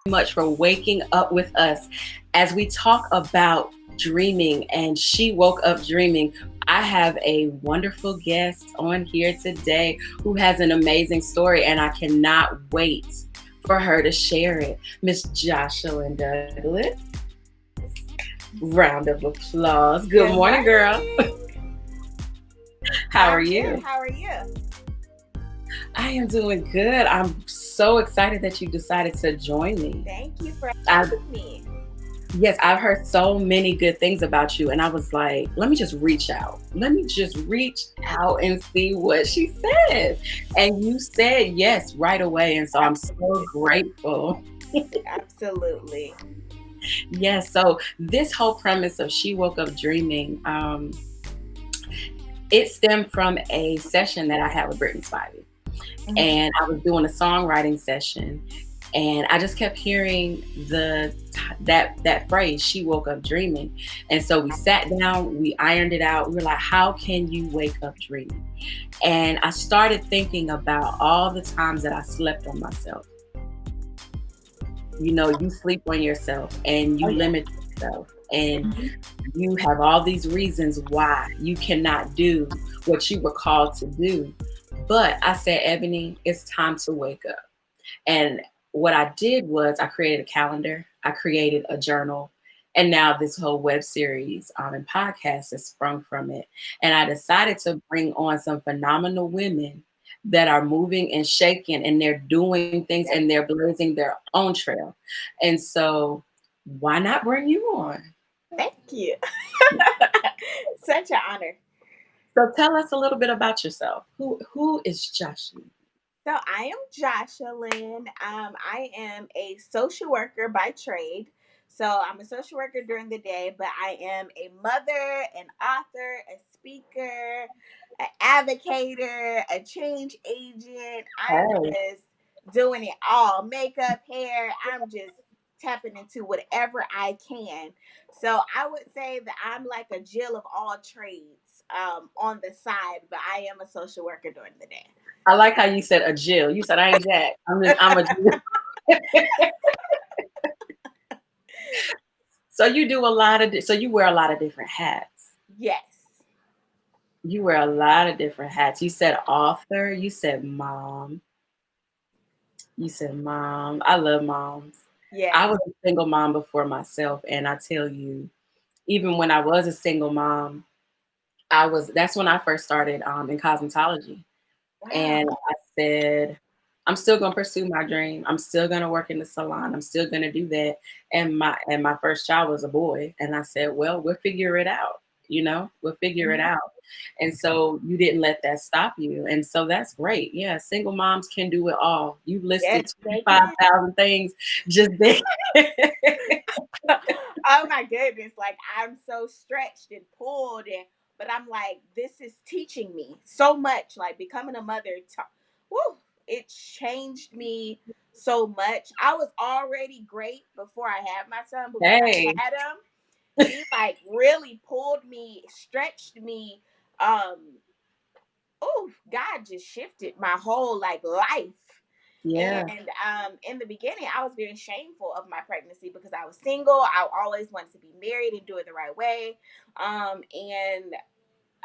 much for waking up with us as we talk about dreaming. And she woke up dreaming. I have a wonderful guest on here today who has an amazing story, and I cannot wait for her to share it. Miss Joshaline Douglas. Round of applause. Good Good morning, girl. morning. How are I'm you? good. How are you? I am doing good. I'm so excited that you decided to join me. Thank you for I having me. Yes, I've heard so many good things about you, and I was like, let me just reach out. Let me just reach out and see what she says. And you said yes right away, and so I'm so grateful. Absolutely. Yes, so this whole premise of She Woke Up Dreaming, it stemmed from a session that I had with Brittany Spivey. Mhm. And I was doing a songwriting session, and I just kept hearing that phrase, she woke up dreaming. And so we sat down, we ironed it out. We were like, how can you wake up dreaming? And I started thinking about all the times that I slept on myself. You know, you sleep on yourself and you Oh yeah. limit yourself, and Mhm. you have all these reasons why you cannot do what you were called to do. But I said, Ebony, it's time to wake up. And what I did was I created a calendar, I created a journal, and now this whole web series and podcast has sprung from it. And I decided to bring on some phenomenal women that are moving and shaking, and they're doing things and they're blazing their own trail. And so, why not bring you on? Thank you. Such an honor. So tell us a little bit about yourself. Who is Joshua? So I am Joshaline. I am a social worker by trade. So I'm a social worker during the day, but I am a mother, an author, a speaker, an advocator, a change agent. I'm Hey, just doing it all. Makeup, hair. I'm just tapping into whatever I can. So I would say that I'm like a Jill of all trades on the side, but I am a social worker during the day. I like how you said a Jill. You said I ain't Jack. I'm a Jill. So you do a lot of so you wear a lot of different hats. Yes. You wear a lot of different hats. You said author, you said mom, you said mom. I love moms. I Yes. was a single mom before myself, and I tell you, even when I was a single mom, I was that's when I first started in cosmetology. And Wow. I said, I'm still gonna pursue my dream. I'm still gonna work in the salon. I'm still gonna do that. And my first child was a boy. And I said, well, we'll figure it out. We'll figure it Mhm. out. And so you didn't let that stop you. And so that's great. Yeah, single moms can do it all. You Yes, listed they can. 25,000 things just there. Oh my goodness. Like I'm so stretched and pulled and but I'm like, this is teaching me so much. Like becoming a mother, woo, it changed me so much. I was already great before I had my son, but when I Hey, had him, he like really pulled me, stretched me. Um, oh, God just shifted my whole like life. yeah. And in the beginning, I was very shameful of my pregnancy because I was single. I always wanted to be married and do it the right way. And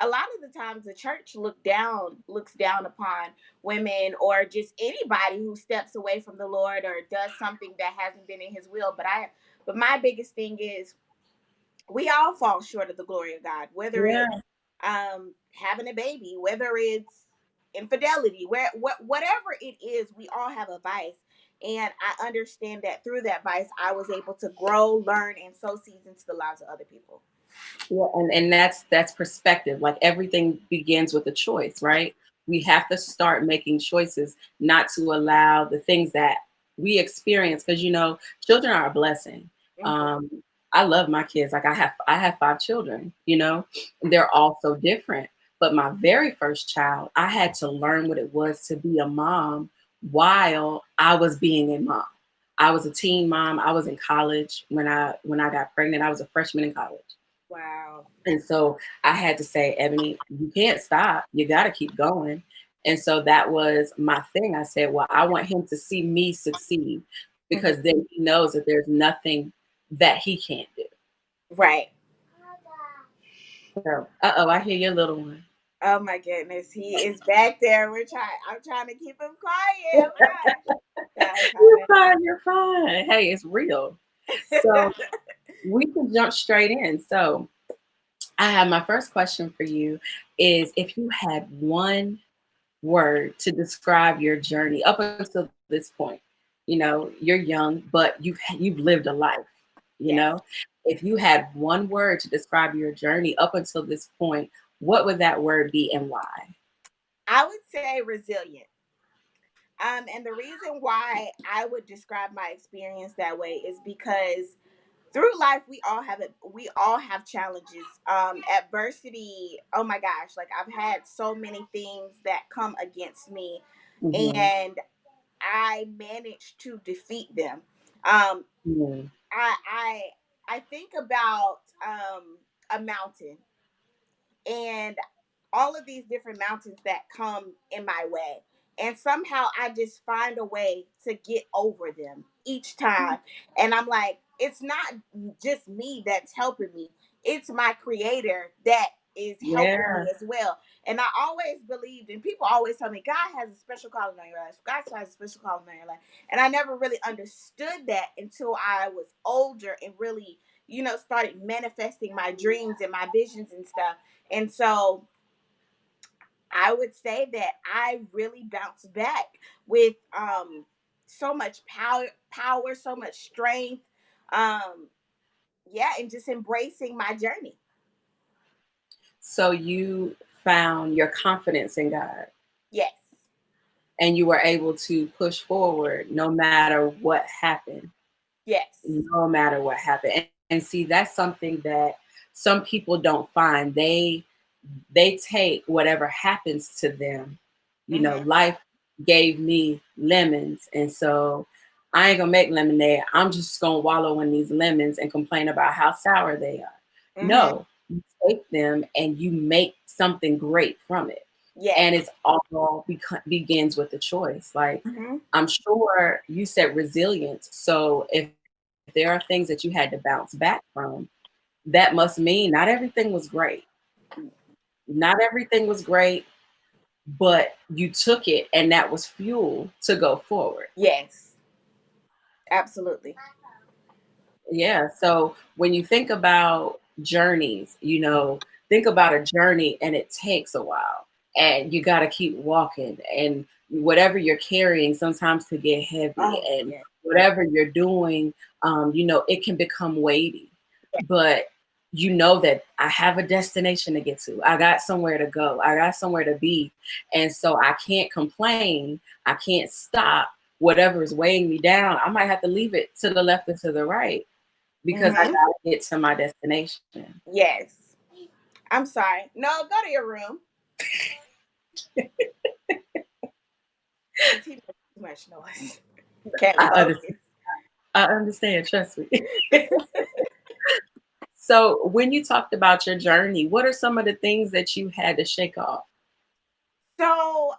a lot of the times, the church looks down upon women or just anybody who steps away from the Lord or does something that hasn't been in His will. But my biggest thing is we all fall short of the glory of God, whether Yeah. it's having a baby, whether it's infidelity, whatever it is, we all have a vice. And I understand that through that vice, I was able to grow, learn, and sow seeds into the lives of other people. Yeah, and that's perspective. Like everything begins with a choice, right? We have to start making choices not to allow the things that we experience, because children are a blessing. Mhm. Um, I love my kids. Like I have 5 children. They're all so different. But my very first child, I had to learn what it was to be a mom while I was being a mom. I was a teen mom. I was in college when I got pregnant. I was a freshman in college. Wow. And so I had to say, Ebony, you can't stop. You got to keep going. And so that was my thing. I said, well, I want him to see me succeed Mhm. because then he knows that there's nothing that he can't do. Right. So, I hear your little one. Oh my goodness, he is back there. I'm trying to keep him quiet. Oh my gosh, that's You're funny. fine. You're fine. Hey, it's real. So we can jump straight in. So I have my first question for you is if you had one word to describe your journey up until this point. You know, you're young, but you've lived a life, you Yes, know. If you had one word to describe your journey up until this point, what would that word be and why? I would say resilient. And the reason why I would describe my experience that way is because through life we all have challenges, adversity. Oh my gosh, like I've had so many things that come against me, Hmm. and I managed to defeat them. um Hmm. I I think about a mountain and all of these different mountains that come in my way. And somehow I just find a way to get over them each time. And I'm like, it's not just me that's helping me, it's my creator that is helping me Yeah. as well. And I always believed, and people always tell me, God has a special calling on your life. God has a special calling on your life. And I never really understood that until I was older and really, started manifesting my dreams and my visions and stuff. And so I would say that I really bounced back with so much power, so much strength. Um, yeah, and just embracing my journey. So you found your confidence in God Yes. and you were able to push forward no matter what happened. Yes. No matter what happened. And see, that's something that some people don't find. They take whatever happens to them. You know, Mhm. life gave me lemons, and so I ain't gonna make lemonade. I'm just gonna wallow in these lemons and complain about how sour they are. Mhm. No, you take them and you make something great from it. Yes. And it's all begins with a choice. Like Mhm. I'm sure you said resilience. So if there are things that you had to bounce back from, that must mean not everything was great. Not everything was great, but you took it and that was fuel to go forward. Yes. Absolutely. Yeah. So when you think about journeys, think about a journey and it takes a while and you got to keep walking and whatever you're carrying sometimes could get heavy Oh, and yes. whatever you're doing, it can become weighty, but you know that I have a destination to get to. I got somewhere to go. I got somewhere to be. And so I can't complain. I can't stop whatever is weighing me down. I might have to leave it to the left or to the right because I Mhm. gotta get to my destination. Yes. I'm sorry. No, go to your room. Cause he makes too much noise. Can't I understand. focus. I understand. Trust me. So, when you talked about your journey, what are some of the things that you had to shake off? So,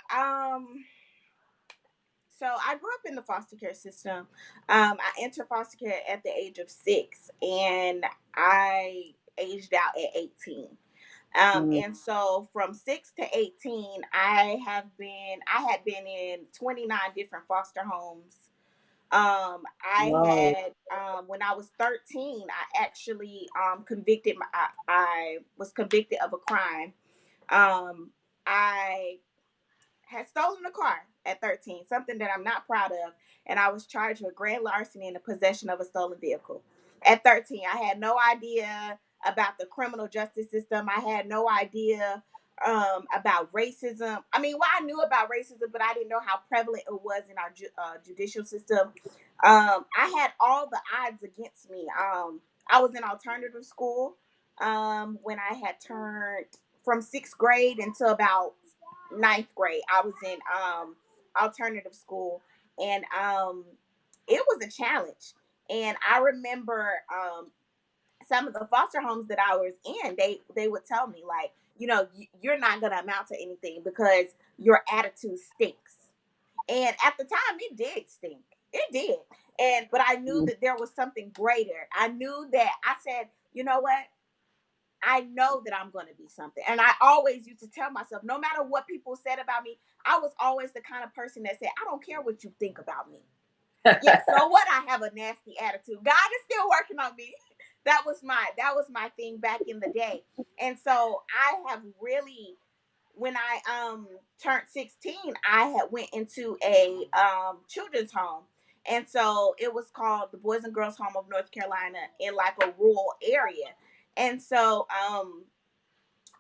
I grew up in the foster care system. I entered foster care at the age of 6, and I aged out at 18. Mm, And so from 6 to 18, I had been in 29 different foster homes. I whoa. had when I was 13, I actually I was convicted of a crime. Um, I had stolen a car at 13, something that I'm not proud of, and I was charged with grand larceny and the possession of a stolen vehicle. At 13, I had no idea about the criminal justice system. I had no idea about racism. I mean, well, I knew about racism, but I didn't know how prevalent it was in our judicial system. I had all the odds against me. I was in alternative school when I had turned from 6th grade until about ninth grade. I was in alternative school, and it was a challenge. And I remember some of the foster homes that I was in, they would tell me like, you're not gonna amount to anything because your attitude stinks. And at the time, it did stink. It did. But I knew that there was something greater. I knew that I said, you know what? I know that I'm going to be something. And I always used to tell myself, no matter what people said about me, I was always the kind of person that said, I don't care what you think about me. Yeah, so what? I have a nasty attitude. God is still working on me. That was my thing back in the day. And so I have really, when I turned 16, I had went into a children's home. And so it was called the Boys and Girls Home of North Carolina, in like a rural area. And so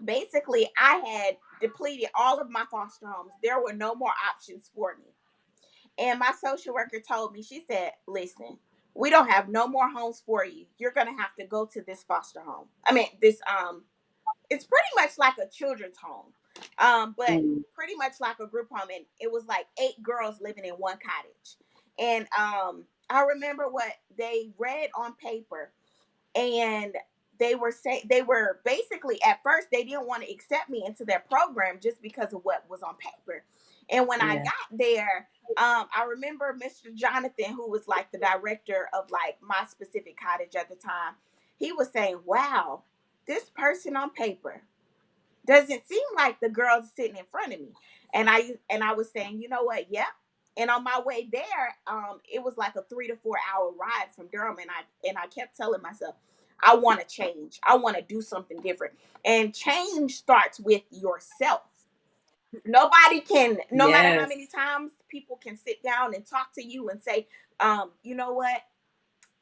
basically I had depleted all of my foster homes. There were no more options for me. And my social worker told me, she said, listen, we don't have no more homes for you. You're gonna have to go to this foster home. I mean, this it's pretty much like a children's home. But Mm. pretty much like a group home. And it was like 8 girls living in one cottage. And I remember what they read on paper, and they were basically, at first they didn't want to accept me into their program just because of what was on paper. And when I Yeah. got there, I remember Mr. Jonathan, who was like the director of like my specific cottage at the time, he was saying, wow, this person on paper doesn't seem like the girls sitting in front of me. And I was saying, you know what? Yep. And on my way there, it was like a 3 to 4 hour ride from Durham, and I kept telling myself, I want to change. I want to do something different. And change starts with yourself. Nobody can, no matter how Yes. many times people can sit down and talk to you and say, you know what,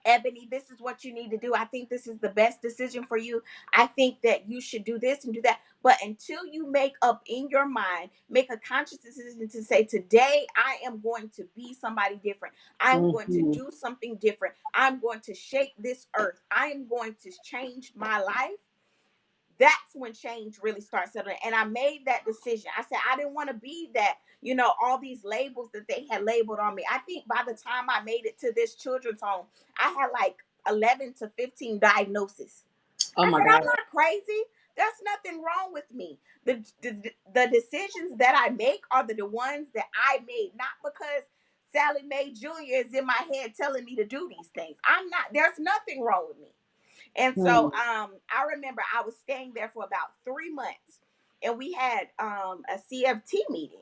Ebony, this is what you need to do. I think this is the best decision for you. I think that you should do this and do that. But until you make up in your mind, make a conscious decision to say, today I am going to be somebody different. I'm going to Hmm. do something different. I'm going to shake this earth. I am going to change my life. That's when change really starts settling. And I made that decision. I said, I didn't want to be that, all these labels that they had labeled on me. I think by the time I made it to this children's home, I had like 11 to 15 diagnoses. Oh I my said, God. I'm not crazy. There's nothing wrong with me. The decisions that I make are the ones that I made, not because Sally Mae Jr. is in my head telling me to do these things. I'm not, there's nothing wrong with me. And so Hmm. I remember I was staying there for about 3 months, and we had a CFT meeting.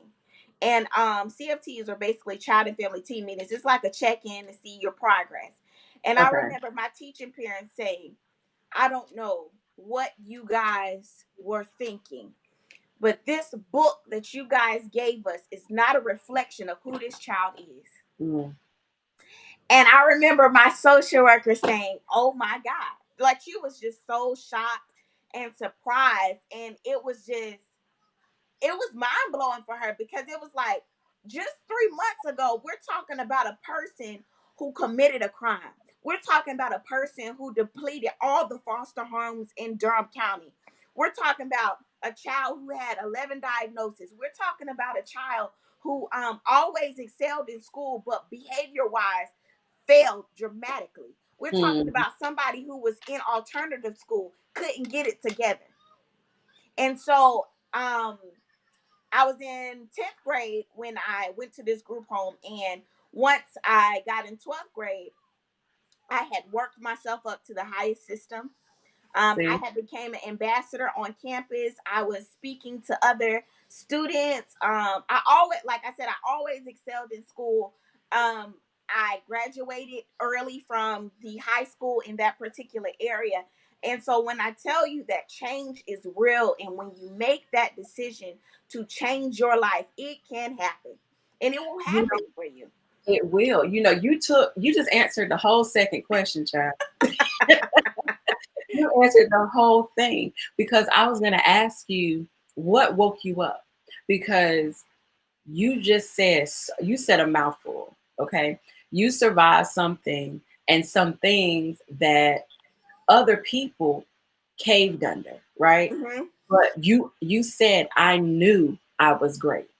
And CFTs are basically child and family team meetings. It's like a check-in to see your progress. And I Okay. remember my teaching parents saying, I don't know what you guys were thinking, but this book that you guys gave us is not a reflection of who this child is. Mm. And I remember my social worker saying, oh my God. Like, she was just so shocked and surprised. And it was mind blowing for her, because it was like, just 3 months ago, we're talking about a person who committed a crime. We're talking about a person who depleted all the foster homes in Durham County. We're talking about a child who had 11 diagnoses. We're talking about a child who always excelled in school, but behavior wise failed dramatically. We're talking Hmm. about somebody who was in alternative school, couldn't get it together. And so I was in 10th grade when I went to this group home. And once I got in 12th grade, I had worked myself up to the highest system. I See. had became an ambassador on campus. I was speaking to other students. I always, like I said, I always excelled in school. I graduated early from the high school in that particular area. And so when I tell you that change is real, and when you make that decision to change your life, it can happen. And it will You happen for you. know, it will. You just answered the whole second question, child. You answered the whole thing, because I was going to ask you what woke you up, because you said a mouthful. Okay. You survived something, and some things that other people caved under, right? Hmm. But you said, I knew I was great.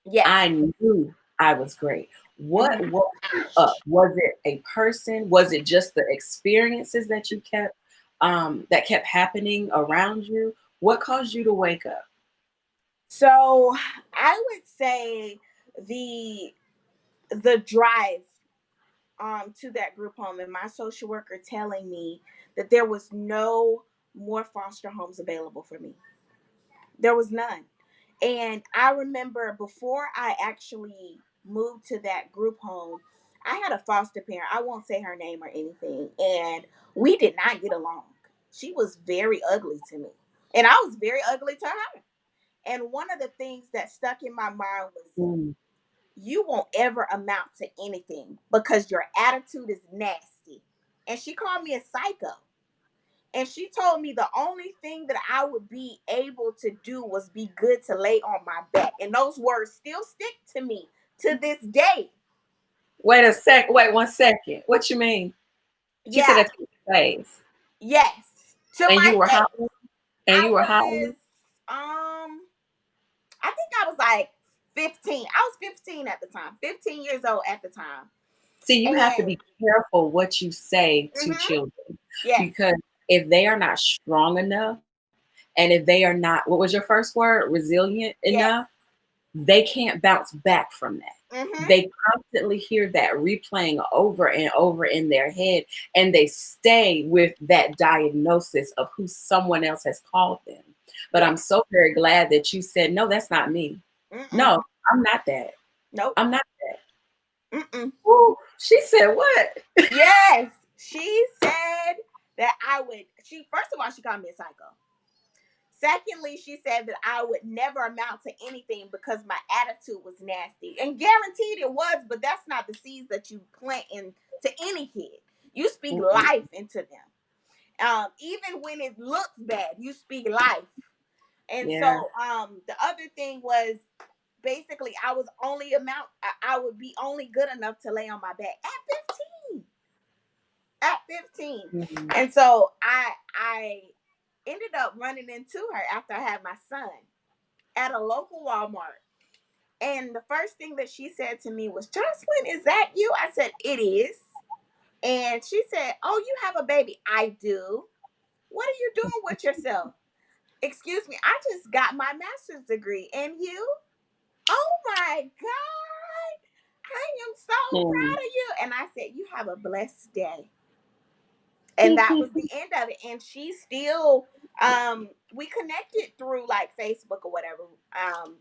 Yes. I knew I was great. What Hmm. woke you up? Was it a person? Was it just the experiences that you kept that kept happening around you? What caused you to wake up? So I would say the the drive. to that group home, and my social worker telling me that there was no more foster homes available for me. There was none. And I remember before I actually moved to that group home, I had a foster parent. I won't say her name or anything. And we did not get along. She was very ugly to me. And I was very ugly to her. And one of the things that stuck in my mind was, Mm. you won't ever amount to anything because your attitude is nasty. And she called me a psycho. And she told me the only thing that I would be able to do was be good to lay on my back. And those words still stick to me to this day. Wait 1 second. What you mean? She said Yeah, that to your face. yes. To And my you were face. how and I you were how was I think I was like 15. I was 15 at the time. 15 years old at the time. See, you have to And be careful what you say to mhm, children yes, because if they are not strong enough and if they are not, what was your first word? Resilient yes. enough, they can't bounce back from that. Mhm. They constantly hear that replaying over and over in their head, and they stay with that diagnosis of who someone else has called them. But I'm Yes. so very glad that you said, no, that's not me. Mm-mm. No, I'm not that. Nope. I'm not that. Mm-mm. Ooh, she said what? Yes. She said that I would, she, first of all, she called me a psycho. Secondly, she said that I would never amount to anything because my attitude was nasty. And guaranteed it was, but that's not the seeds that you plant into any kid. You speak Mm-mm. life into them. Even when it looks bad, you speak life. And Yeah. so the other thing was basically I was only I would be only good enough to lay on my back at 15. At 15. Mhm. And so I ended up running into her after I had my son at a local Walmart. And the first thing that she said to me was, Jocelyn, is that you? I said, it is. And she said, oh, you have a baby. I do. What are you doing with yourself? Excuse me, I just got my master's degree. And you? Oh my God. I am so Mm. proud of you. And I said, you have a blessed day. And that was the end of it. And she still we connected through like Facebook or whatever.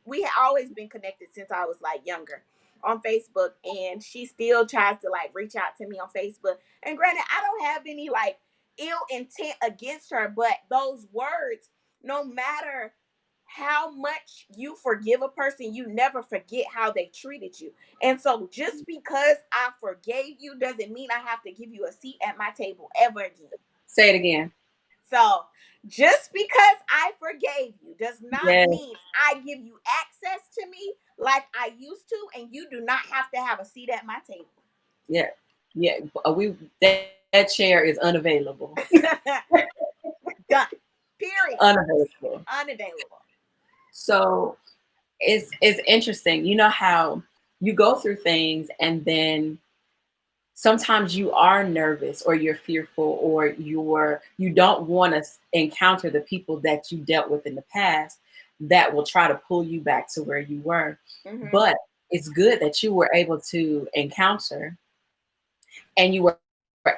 We had always been connected since I was like younger on Facebook, and she still tries to like reach out to me on Facebook. And granted, I don't have any like ill intent against her, but those words, no matter how much you forgive a person, you never forget how they treated you. And so just because I forgave you doesn't mean I have to give you a seat at my table ever again. Say it again. So just because I forgave you does not Yes. mean I give you access to me like I used to, and you do not have to have a seat at my table. Yeah. Yeah. We that chair is unavailable. Done. Period. Unavailable. Unavailable. So it's interesting. You know how you go through things and then sometimes you are nervous or you're fearful or you don't want to encounter the people that you dealt with in the past that will try to pull you back to where you were. Mm-hmm. But it's good that you were able to encounter and you were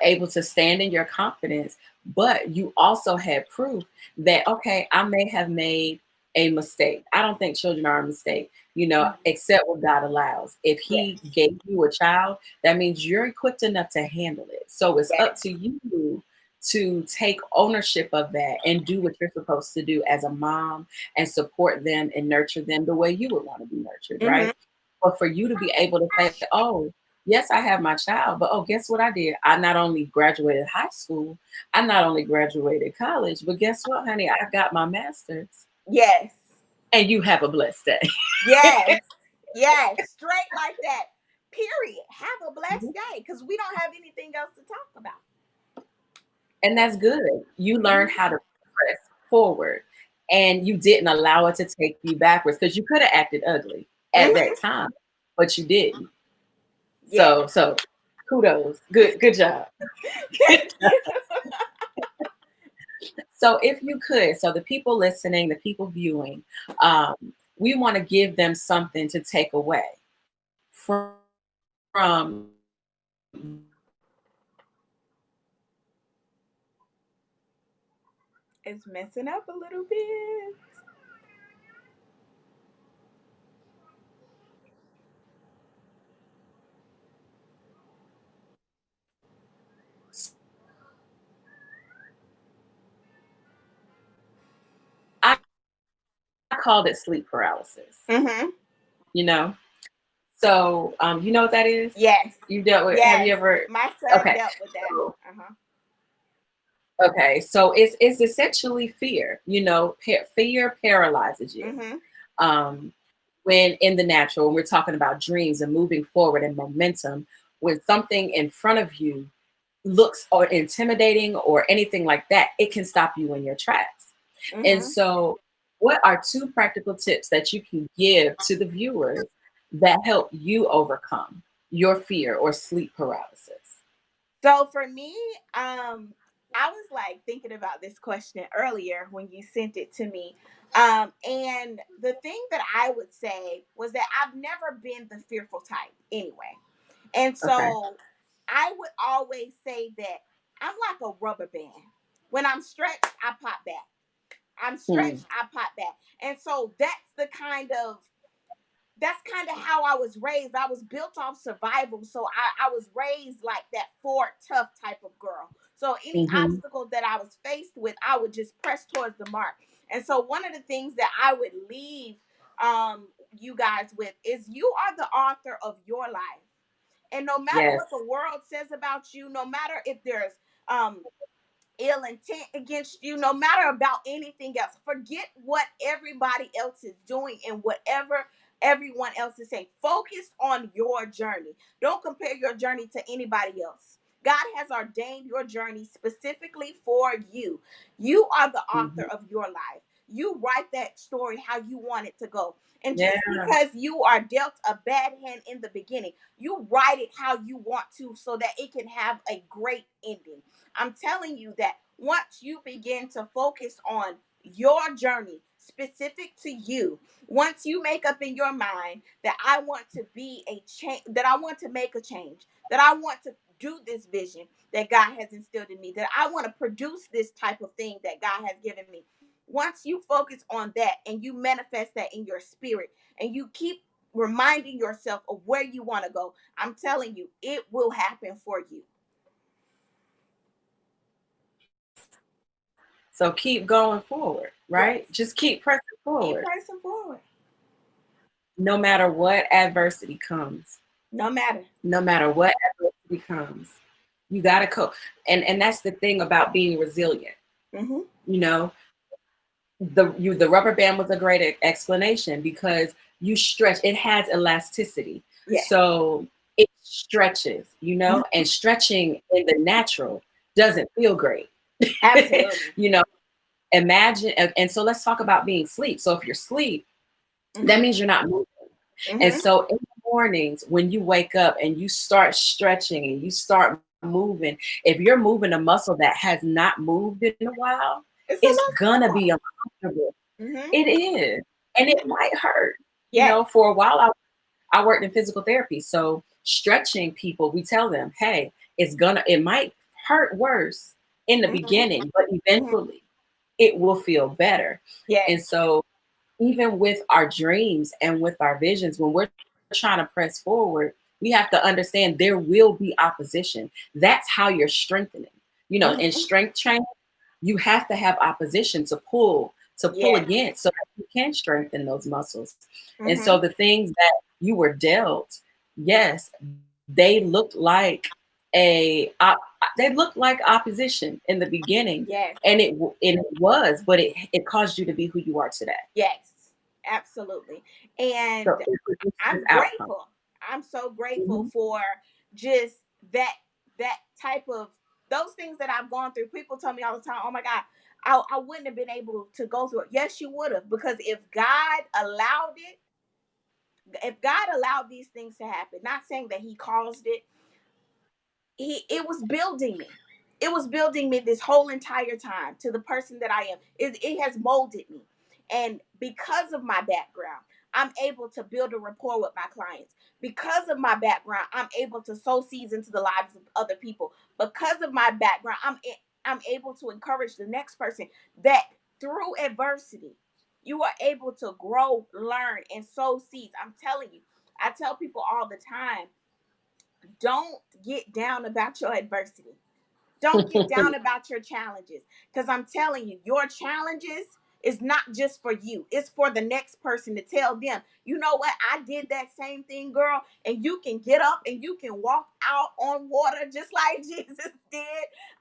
able to stand in your confidence, but you also had proof that, okay, I may have made a mistake. I don't think children are a mistake, Mm-hmm. except what God allows. If He Yes. gave you a child, that means you're equipped enough to handle it. So it's up Yes. to you to take ownership of that and do what you're supposed to do as a mom and support them and nurture them the way you would want to be nurtured, Mm-hmm. right? But for you to be able to say, oh, yes, I have my child, but oh, guess what I did? I not only graduated high school, I not only graduated college, but guess what, honey? I got my master's. Yes. And you have a blessed day. Yes. Yes. Straight like that. Period. Have a blessed day because we don't have anything else to talk about. And that's good. You learned Mm-hmm. how to press forward and you didn't allow it to take you backwards because you could have acted ugly at Mm-hmm. that time, but you didn't. Yeah. So kudos. Good job. Thank you. So if you could, so the people listening, the people viewing, um, we want to give them something to take away from It's messing up a little bit. I called it sleep paralysis. Mm-hmm. You know, so you know what that is? Yes. You dealt with? Have you Yes. ever? My son Okay, dealt with that. so Uh-huh. okay, so it's essentially fear. You know, fear paralyzes you. Mm-hmm. Um, when in the natural, when we're talking about dreams and moving forward and momentum, when something in front of you looks or intimidating or anything like that, it can stop you in your tracks. And Mm-hmm. so, what are two practical tips that you can give to the viewers that help you overcome your fear or sleep paralysis? So for me, I was like thinking about this question earlier when you sent it to me. And the thing that I would say was that I've never been the fearful type anyway. And Okay. so I would always say that I'm like a rubber band. When I'm stretched, I pop back. I'm Hmm. stretched, I pop back. And so that's kind of how I was raised. I was built off survival. So I was raised like that Fort Tough type of girl. So any Hmm. obstacle that I was faced with, I would just press towards the mark. And so one of the things that I would leave you guys with is you are the author of your life. And no matter Yes. what the world says about you, no matter if there's um ill intent against you, no matter about anything else. Forget what everybody else is doing and whatever everyone else is saying. Focus on your journey. Don't compare your journey to anybody else. God has ordained your journey specifically for you. You are the author Hmm. of your life. You write that story how you want it to go. And Yeah. just because you are dealt a bad hand in the beginning, you write it how you want to so that it can have a great ending. I'm telling you that once you begin to focus on your journey specific to you, once you make up in your mind that I want to be a change, that I want to make a change, that I want to do this vision that God has instilled in me, that I want to produce this type of thing that God has given me. Once you focus on that and you manifest that in your spirit and you keep reminding yourself of where you want to go, I'm telling you, it will happen for you. So keep going forward, right? Yes. Just keep pressing Keep forward, pressing forward. no matter what adversity comes. No matter. No matter what adversity comes, you gotta cope. And that's the thing about being resilient. Mm-hmm. You know, the rubber band was a great explanation because you stretch. It has elasticity, Yeah. so it stretches. You know, Mhm. and stretching in the natural doesn't feel great. Absolutely. You know, imagine. And so let's talk about being sleep. So if you're asleep, that Mm-hmm. means you're not moving. And Mm-hmm. so in the mornings, when you wake up and you start stretching and you start moving, if you're moving a muscle that has not moved in a while, It's a it's lot gonna sore. be uncomfortable. Mm-hmm. It is. And it Mm-hmm. might hurt. You Yes. know, for a while I worked in physical therapy. So stretching people, we tell them, hey, it might hurt worse in the Mm-hmm. beginning, but Mm-hmm. eventually it will feel better. Yes. And so even with our dreams and with our visions, when we're trying to press forward, we have to understand there will be opposition. That's how you're strengthening. You know, in Mm-hmm. strength training, you have to have opposition to pull Yes. against so that you can strengthen those muscles. And Mm-hmm. so the things that you were dealt, yes, they looked like a they looked like opposition in the beginning, Yes. and it was, but it caused you to be who you are today. Yes. Absolutely. So And it produces I'm outcome. grateful. I'm so grateful Hmm. for just that that type of those things that I've gone through. People tell me all the time, "Oh my God, I wouldn't have been able to go through it." Yes, you would have, because if God allowed these things to happen, not saying that He caused it, it was building me. It was building me this whole entire time to the person that I am. It has molded me. And because of my background, I'm able to build a rapport with my clients. Because of my background, I'm able to sow seeds into the lives of other people. Because of my background, I'm able to encourage the next person that through adversity, you are able to grow, learn, and sow seeds. I'm telling you, I tell people all the time, don't get down about your adversity. Don't get down about your challenges, because I'm telling you, your challenges is not just for you. It's for the next person to tell them, you know what? I did that same thing, girl. And you can get up and you can walk out on water just like Jesus did.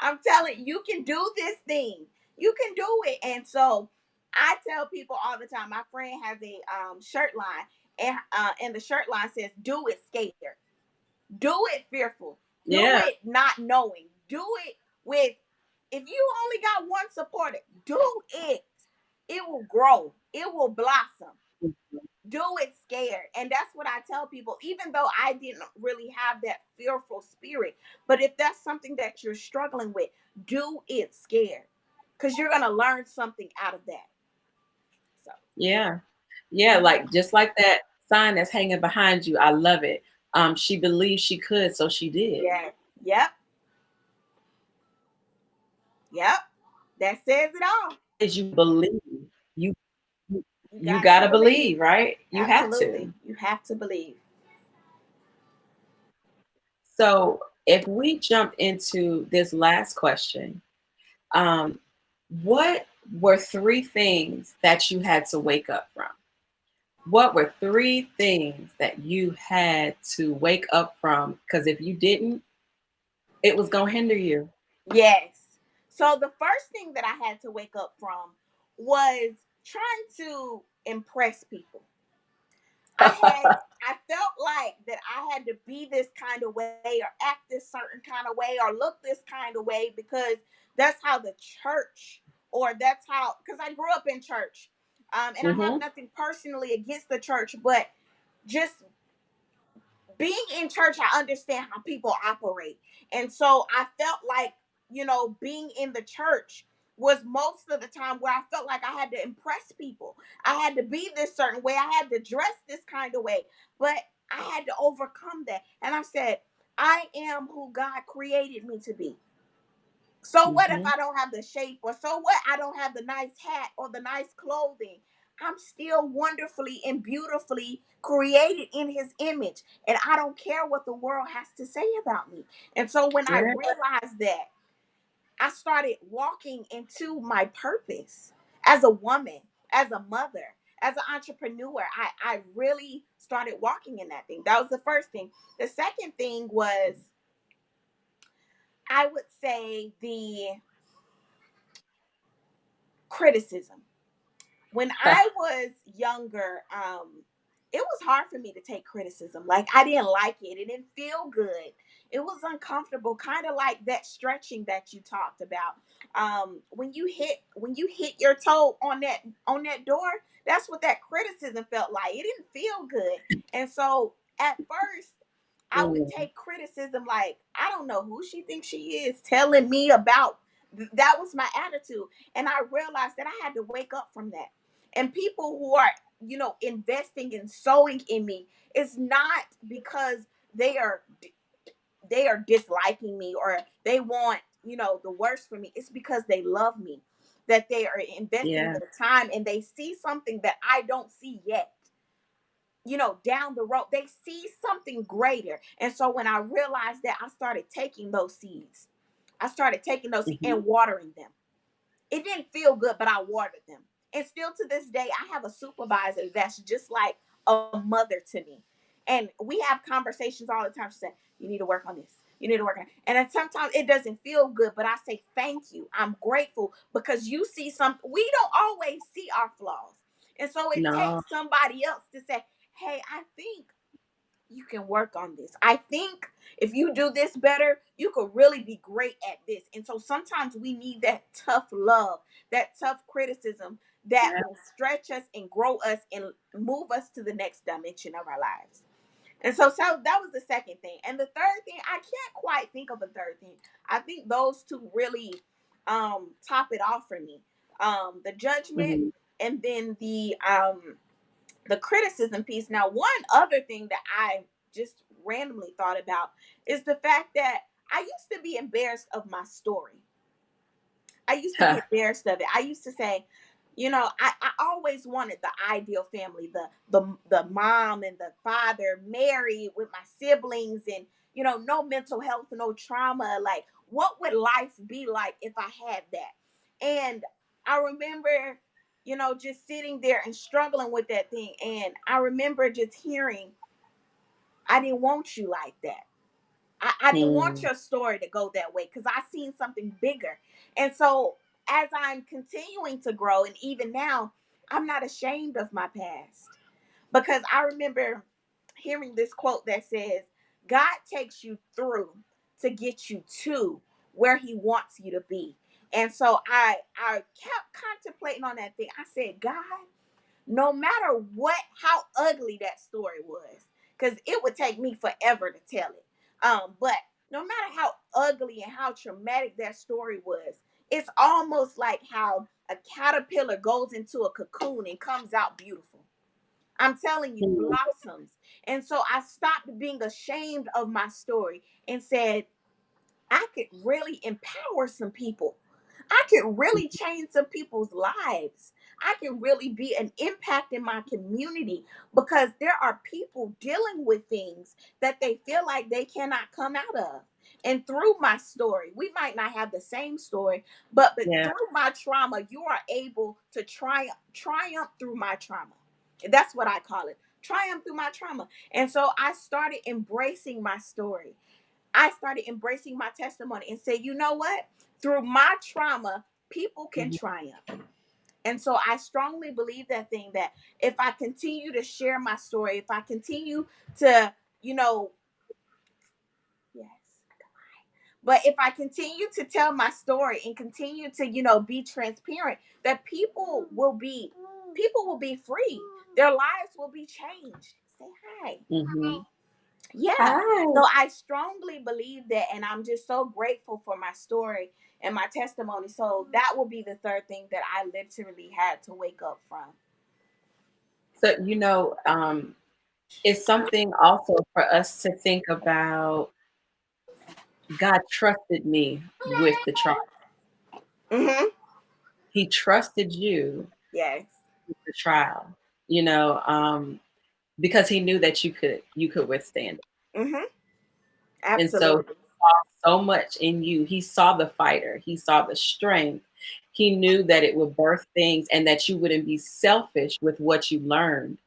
I'm telling you, you can do this thing. You can do it. And so I tell people all the time, my friend has a shirt line, and the shirt line says, do it scared. Do it fearful. Do Yeah. it not knowing. Do it with, if you only got one supporter, do it. It will grow. It will blossom. Do it scared. And that's what I tell people, even though I didn't really have that fearful spirit. But if that's something that you're struggling with, do it scared. Because you're going to learn something out of that. So, Yeah. Yeah, mhm. like just like that sign that's hanging behind you. I love it. She believed she could, so she did. Yeah. Yep. Yep. That says it all. As you believe, you you You you got to gotta believe. believe, right? You have Absolutely. to. You have to believe. So if we jump into this last question, um, what were three things that you had to wake up from? What were three things that you had to wake up from? Because if you didn't, it was gonna hinder you. Yes. So the first thing that I had to wake up from was trying to impress people. I felt like that I had to be this kind of way or act this certain kind of way or look this kind of way because that's how the church, or that's how, because I grew up in church. And I have Hmm. nothing personally against the church, but just being in church, I understand how people operate. And so I felt like, being in the church was most of the time where I felt like I had to impress people. I had to be this certain way. I had to dress this kind of way. But I had to overcome that. And I said, I am who God created me to be. So what if Hmm. I don't have the shape, or so what I don't have the nice hat or the nice clothing? I'm still wonderfully and beautifully created in his image. And I don't care what the world has to say about me. And so when I Yeah. realized that, I started walking into my purpose as a woman, as a mother, as an entrepreneur. I really started walking in that thing. That was the first thing. The second thing was, I would say, the criticism. When I was younger, it was hard for me to take criticism. Like, I didn't like it. It didn't feel good. It was uncomfortable, kind of like that stretching that you talked about. When you hit your toe on that door, that's what that criticism felt like. It didn't feel good. And so at first, I would Mm. take criticism like, I don't know who she thinks she is telling me about. That was my attitude. And I realized that I had to wake up from that. And people who are, investing and sowing in me, it's not because they are they are disliking me or they want, the worst for me. It's because they love me, that they are investing Yeah. their time and they see something that I don't see yet. Down the road, they see something greater. And so when I realized that, I started taking those seeds. I started taking those seeds Hmm. and watering them. It didn't feel good, but I watered them. And still to this day, I have a supervisor that's just like a mother to me. And we have conversations all the time. She said, you need to work on this. You need to work on it. And then sometimes it doesn't feel good, but I say, thank you. I'm grateful because you see something. We don't always see our flaws. And so it No. takes somebody else to say, hey, I think you can work on this. I think if you do this better, you could really be great at this. And so sometimes we need that tough love, that tough criticism that Yeah. will stretch us and grow us and move us to the next dimension of our lives. And so that was the second thing. And the third thing, I can't quite think of a third thing. I think those two really top it off for me. The judgment, Hmm. and then the criticism piece. Now, one other thing that I just randomly thought about is the fact that I used to be embarrassed of my story. I used to be embarrassed of it. I used to say, I always wanted the ideal family, the mom and the father married with my siblings, and no mental health, no trauma. Like, what would life be like if I had that? And I remember, just sitting there and struggling with that thing. And I remember just hearing, I didn't want you like that. I didn't want Mm, your story to go that way because I seen something bigger. And so as I'm continuing to grow, and even now, I'm not ashamed of my past, because I remember hearing this quote that says, God takes you through to get you to where he wants you to be. And so I kept contemplating on that thing. I said, God, no matter how ugly that story was, because it would take me forever to tell it. But no matter how ugly and how traumatic that story was, it's almost like how a caterpillar goes into a cocoon and comes out beautiful. I'm telling you, mm, blossoms. And so I stopped being ashamed of my story and said, I could really empower some people. I can really change some people's lives. I can really be an impact in my community, because there are people dealing with things that they feel like they cannot come out of. And through my story, we might not have the same story, but yeah. through my trauma, you are able to triumph through my trauma. That's what I call it. Triumph through my trauma. And so I started embracing my story. I started embracing my testimony and say, you know what? Through my trauma, people can Mhm. triumph. And so I strongly believe that thing, that if I continue to share my story, if I continue to, you know, yes, but if I continue to tell my story and continue to, be transparent, that people will be free. Their lives will be changed. Say hi. Mhm. Yeah. Hi. So I strongly believe that, and I'm just so grateful for my story and my testimony. So that will be the third thing that I literally had to wake up from. So, it's something also for us to think about. God trusted me with the trial. Mm-hmm. He trusted you Yes. with the trial, you know, because he knew that you could withstand it. Mm-hmm. And so he Absolutely. saw so much in you. He saw the fighter, he saw the strength. He knew that it would birth things and that you wouldn't be selfish with what you learned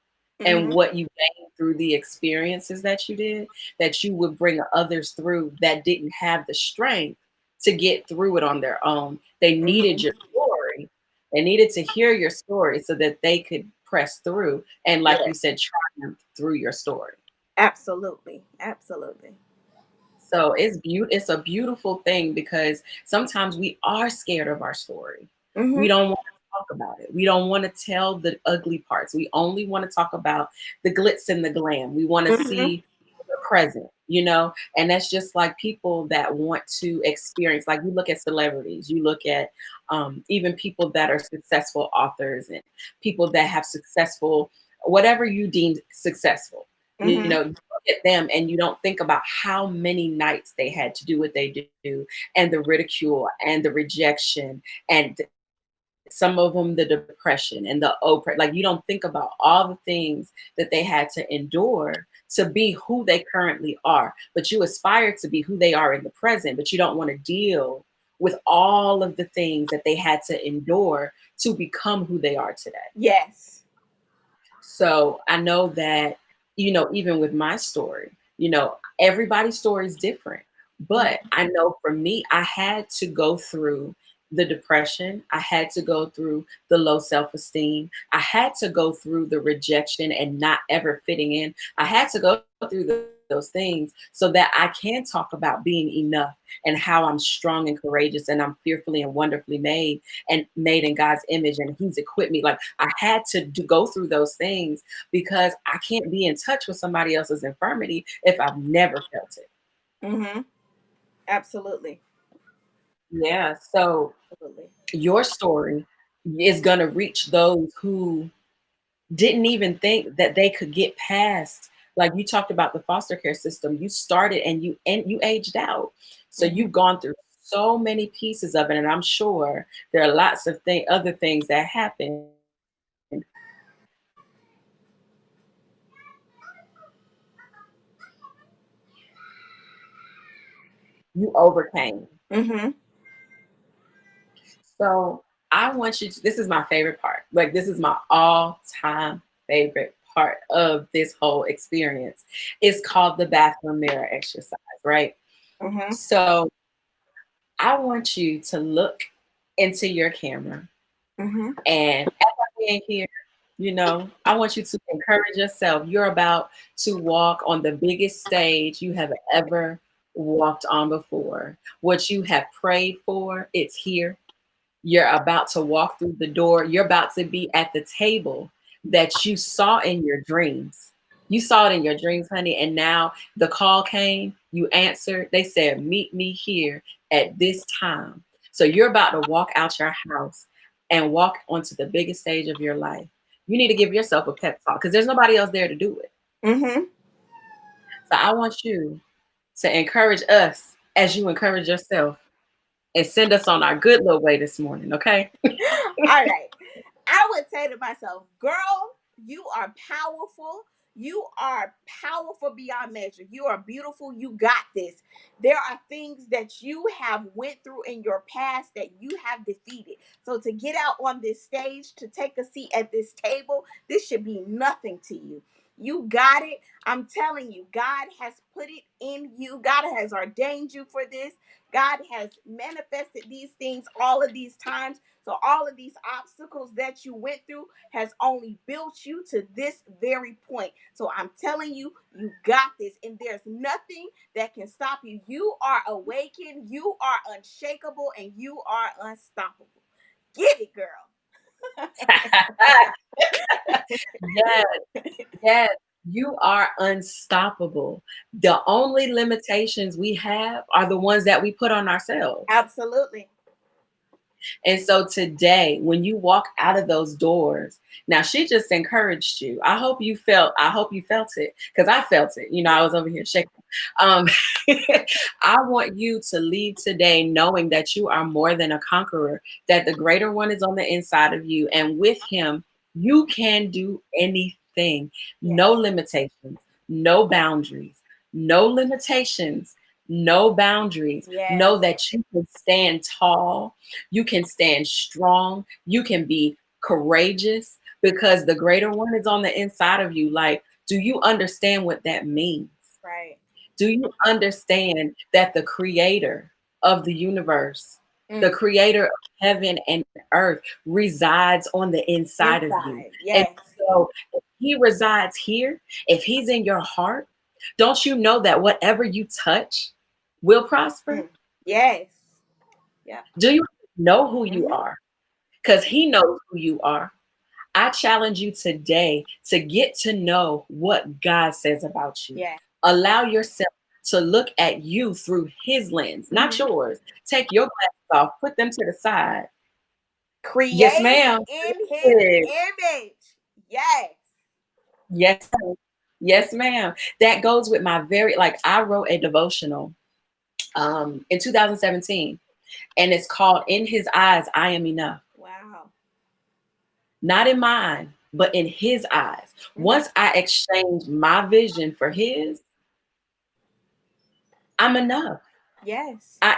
and Mm-hmm. what you gained through the experiences that you did, that you would bring others through that didn't have the strength to get through it on their own. They needed Mm-hmm. your story. They needed to hear your story so that they could press through and, like you Yes. said, triumph through your story. Absolutely. Absolutely. So it's a beautiful thing because sometimes we are scared of our story. We Mm-hmm. don't want to talk about it. We don't want to tell the ugly parts. We only want to talk about the glitz and the glam. We want to Mm-hmm. see the present, and that's just like people that want to experience, like you look at celebrities, you look at even people that are successful authors and people that have successful, whatever you deem successful, Mm-hmm. you look at them and you don't think about how many nights they had to do what they do, and the ridicule and the rejection, and some of them the depression and the oppression. Like, you don't think about all the things that they had to endure to be who they currently are, but you aspire to be who they are in the present, but you don't want to deal with all of the things that they had to endure to become who they are today. Yes. So I know that, even with my story, everybody's story is different. But Mm-hmm. I know for me, I had to go through the depression. I had to go through the low self esteem. I had to go through the rejection and not ever fitting in. I had to go through those things so that I can talk about being enough and how I'm strong and courageous and I'm fearfully and wonderfully made and made in God's image, and He's equipped me. Like, I had to go through those things because I can't be in touch with somebody else's infirmity if I've never felt it. Mm-hmm. Absolutely. Yeah. So Absolutely. your story is going to reach those who didn't even think that they could get past. Like, you talked about the foster care system, you started and you aged out, so Mm-hmm. you've gone through so many pieces of it, and I'm sure there are lots of other things that happened. You overcame. Mhm. So I want you to, this is my favorite part. Like, this is my all time favorite part of this whole experience. It's called the bathroom mirror exercise, right? Mhm. So I want you to look into your camera, Mhm. and as I'm being here, I want you to encourage yourself. You're about to walk on the biggest stage you have ever walked on before. What you have prayed for, it's here. You're about to walk through the door. You're about to be at the table that you saw in your dreams. You saw it in your dreams, honey. And now the call came, you answered. They said, meet me here at this time. So you're about to walk out your house and walk onto the biggest stage of your life. You need to give yourself a pep talk because there's nobody else there to do it. Mhm. So I want you to encourage us as you encourage yourself and send us on our good little way this morning, okay? All right. I would say to myself, girl, you are powerful. You are powerful beyond measure. You are beautiful. You got this. There are things that you have went through in your past that you have defeated. So to get out on this stage, to take a seat at this table, this should be nothing to you. You got it. I'm telling you, God has put it in you. God has ordained you for this. God has manifested these things all of these times. So all of these obstacles that you went through has only built you to this very point. So I'm telling you, you got this, and there's nothing that can stop you. You are awakened, you are unshakable, and you are unstoppable. Get it, girl. Yes, yes, you are unstoppable. The only limitations we have are the ones that we put on ourselves. Absolutely. And so today, when you walk out of those doors, now she just encouraged you. I hope you felt it because I felt it. I was over here shaking. Um, I want you to leave today knowing that you are more than a conqueror, that the greater one is on the inside of you. And with him, you can do anything. Yes. No limitations, no boundaries, no limitations, no boundaries. Yes. Know that you can stand tall, you can stand strong, you can be courageous because the greater one is on the inside of you. Like, do you understand what that means? Right. Do you understand that the creator of the universe, the Mm. creator of heaven and earth, resides on the inside of you? Inside. And Yes. so, if he resides here, if he's in your heart, don't you know that whatever you touch will prosper? Mm. Yes. Yeah. Do you know who you Mm-hmm. are? Because he knows who you are. I challenge you today to get to know what God says about you. Yeah. Allow yourself to look at you through his lens, not Mm-hmm. yours. Take your glasses off, put them to the side. Yes, Created ma'am. in his Yes, image. Yes. yes, ma'am. Yes, ma'am. That goes with my I wrote a devotional in 2017, and it's called In His Eyes, I Am Enough. Wow. Not in mine, but in his eyes. Mm-hmm. Once I exchange my vision for his, I'm enough. Yes. I,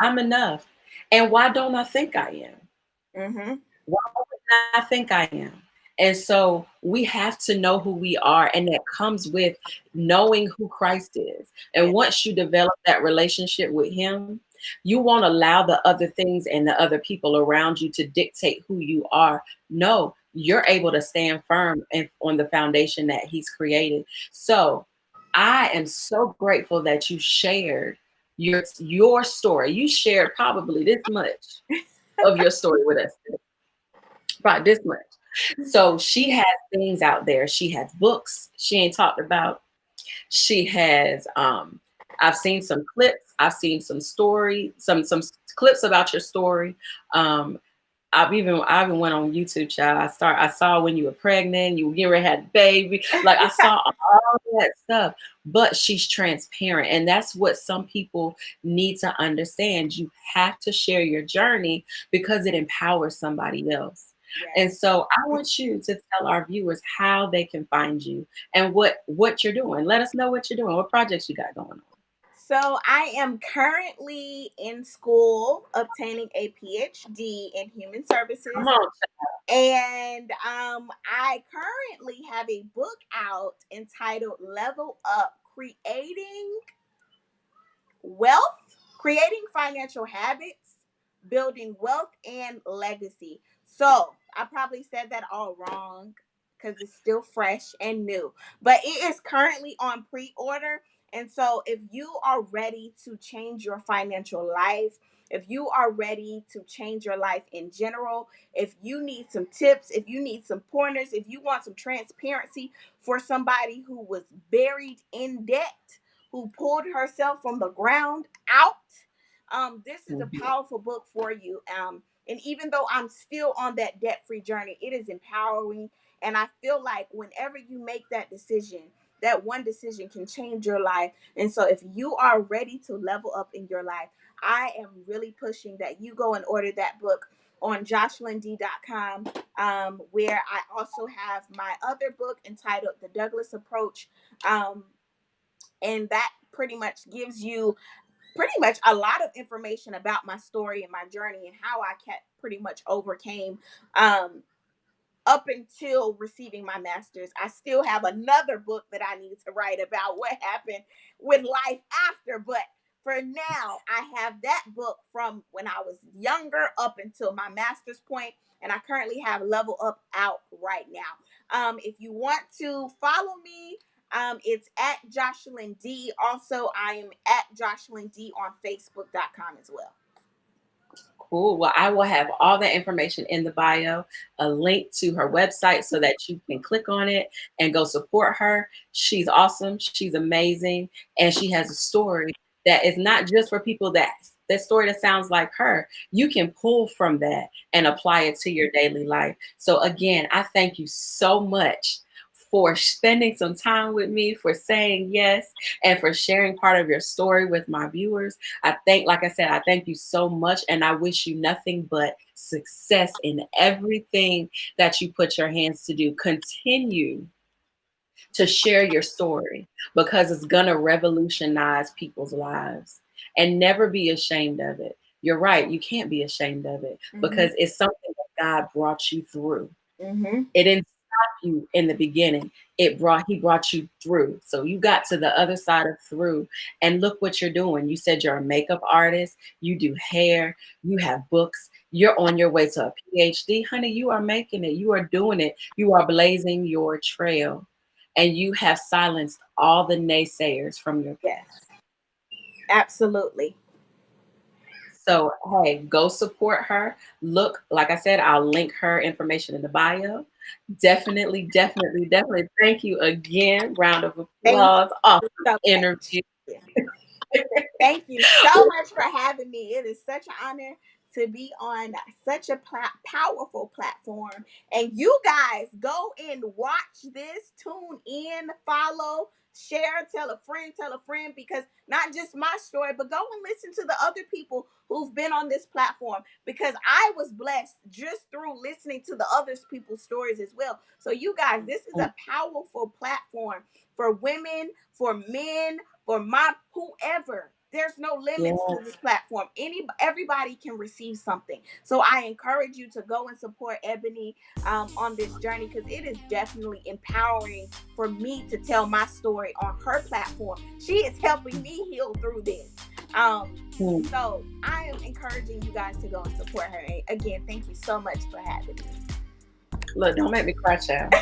I'm enough. And why don't I think I am? Mm-hmm. Why wouldn't I think I am? And so we have to know who we are, and that comes with knowing who Christ is. And Yeah. once you develop that relationship with him, you won't allow the other things and the other people around you to dictate who you are. No, you're able to stand firm and on the foundation that he's created. So I am so grateful that you shared your story. You shared probably this much of your story with us, about this much. So she has things out there. She has books she ain't talked about. She has I've seen some clips, I've seen some clips about your story. Um I even went on YouTube, child. I saw when you were pregnant, you were getting ready to have a baby. Like I saw all that stuff. But she's transparent. And that's what some people need to understand. You have to share your journey because it empowers somebody else. Yes. And so I want you to tell our viewers how they can find you and what you're doing. Let us know what you're doing, what projects you got going on. So I am currently in school obtaining a PhD in human Come services. on. And I currently have a book out entitled Level Up, wealth, creating financial habits, building wealth and legacy. So I probably said that all wrong because it's still fresh and new, but it is currently on pre-order. And so if you are ready to change your financial life, if you are ready to change your life in general, if you need some tips, if you need some pointers, if you want some transparency for somebody who was buried in debt, who pulled herself from the ground out, this is a Mhm. powerful book for you. And even though I'm still on that debt free journey, it is empowering. And I feel like whenever you make that decision, that one decision can change your life. And so if you are ready to level up in your life, I am really pushing that you go and order that book on joshalined.com, where I also have my other book entitled The Douglas Approach. And that pretty much gives you pretty much a lot of information about my story and my journey and how I pretty much overcame up until receiving my master's. I still have another book that I need to write about what happened with life after, but for now, I have that book from when I was younger up until my master's point, and I currently have Level Up out right now. If you want to follow me, it's at Joshaline D. Also, I am at Joshaline D on Facebook.com as well. Cool. Well, I will have all that information in the bio, a link to her website so that you can click on it and go support her. She's awesome. She's amazing. And she has a story that is not just for people that story that sounds like her. You can pull from that and apply it to your daily life. So again, I thank you so much for spending some time with me, for saying yes, and for sharing part of your story with my viewers. Like I said, I thank you so much, and I wish you nothing but success in everything that you put your hands to do. Continue to share your story because it's going to revolutionize people's lives, and never be ashamed of it. You're right. You can't be ashamed of it because it's something that God brought you through. Mm-hmm. It didn't stop you in the beginning. He brought you through. So you got to the other side of through, and look what you're doing. You said you're a makeup artist, you do hair, you have books, you're on your way to a PhD. Honey, you are making it. You are doing it. You are blazing your trail, and you have silenced all the naysayers from your Yes, past. absolutely. So, hey, go support her. Look, like I said, I'll link her information in the bio. Definitely, definitely, definitely. Thank you again. Round of Thank applause. Awesome you so much. interview. Thank you so much for having me. It is such an honor to be on such a powerful platform. And you guys go and watch this, tune in, follow, share, tell a friend, because not just my story, but go and listen to the other people who've been on this platform, because I was blessed just through listening to the other people's stories as well. So you guys, this is a powerful platform for women, for men, for my whoever. There's no Yeah. limits to this platform. Everybody can receive something. So I encourage you to go and support Ebony on this journey, because it is definitely empowering for me to tell my story on her platform. She is helping me heal through this. So I am encouraging you guys to go and support her. And again, thank you so much for having me. Look, don't make me cry, child.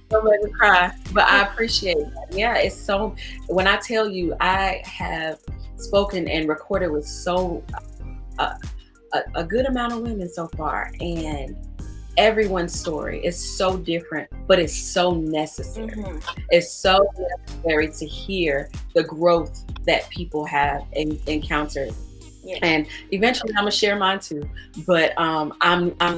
Don't make me cry. But I appreciate it. Yeah, it's so, when I tell you, I have spoken and recorded with a good amount of women so far, and everyone's story is so different, but it's so necessary. It's so necessary to hear the growth that people have encountered Yeah. And eventually I'm gonna share mine too. But I'm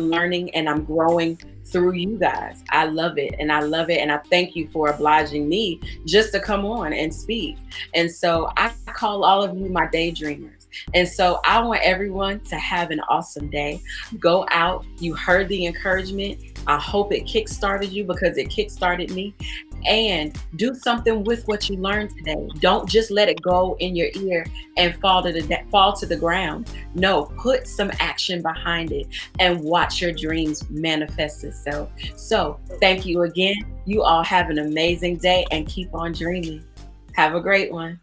learning and I'm growing through you guys. I love it, and I love it, and I thank you for obliging me just to come on and speak. And so I call all of you my daydreamers. And so I want everyone to have an awesome day. Go out. You heard the encouragement. I hope it kickstarted you, because it kickstarted me. And do something with what you learned today. Don't just let it go in your ear and fall to the ground. No, put some action behind it and watch your dreams manifest itself. So, thank you again. You all have an amazing day and keep on dreaming. Have a great one.